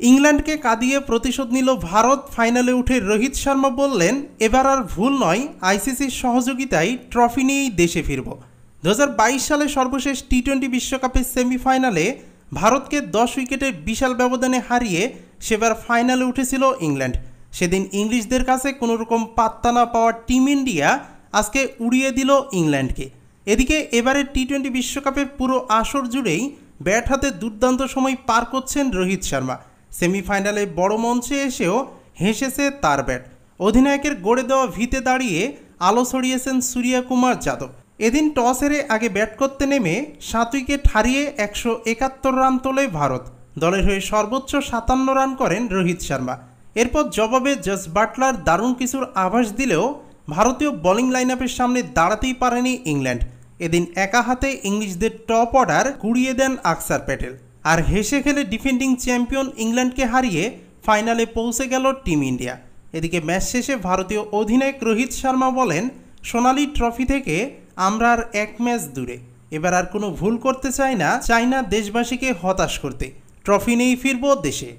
ইংল্যান্ডকে কাঁদিয়ে প্রতিশোধ নিল ভারত। ফাইনালে উঠে রোহিত শর্মা বললেন, এবার আর ভুল নয়, আইসিসির সহযোগিতায় ট্রফি নিয়েই দেশে ফিরব। 2022 সালে সর্বশেষ টি-20 বিশ্বকাপের সেমিফাইনালে ভারতকে 10 উইকেটের বিশাল ব্যবধানে হারিয়ে সেবার ফাইনালে উঠেছিল ইংল্যান্ড। সেদিন ইংলিশদের কাছে কোনোরকম পাত্তা না পাওয়া টিম ইন্ডিয়া আজকে উড়িয়ে দিল ইংল্যান্ডকে। এদিকে এবারের টি-20 বিশ্বকাপের পুরো আসর জুড়েই ব্যাট হাতে দুর্দান্ত সময় পার করছেন রোহিত শর্মা। সেমিফাইনালে বড় মঞ্চে এসেও হেসেছে তার ব্যাট। অধিনায়কের গড়ে দেওয়া ভিতে দাঁড়িয়ে আলো ছড়িয়েছেন সূর্যকুমার যাদব। এদিন টস হেরে আগে ব্যাট করতে নেমে 7 উইকেট হারিয়ে 171 রান তোলে ভারত। দলের হয়ে সর্বোচ্চ 57 রান করেন রোহিত শর্মা। এরপর জবাবে জস বাটলার দারুণ কিছুর আভাস দিলেও ভারতীয় বোলিং লাইন আপের সামনে দাঁড়াতেই পারেনি ইংল্যান্ড। এদিন একা হাতে ইংলিশদের টপ অর্ডার কুড়িয়ে দেন আকসার প্যাটেল। আর হেসে খেলে ডিফেন্ডিং চ্যাম্পিয়ন ইংল্যান্ডকে হারিয়ে ফাইনালে পৌঁছে গেল টিম ইন্ডিয়া। এদিকে ম্যাচ শেষে ভারতীয় অধিনায়ক রোহিত শর্মা বলেন, সোনালি ট্রফি থেকে আমরা আর এক ম্যাচ দূরে। এবার আর কোনো ভুল করতে চাই না দেশবাসীকে হতাশ করতে। ট্রফি নিয়েই ফিরবো দেশে।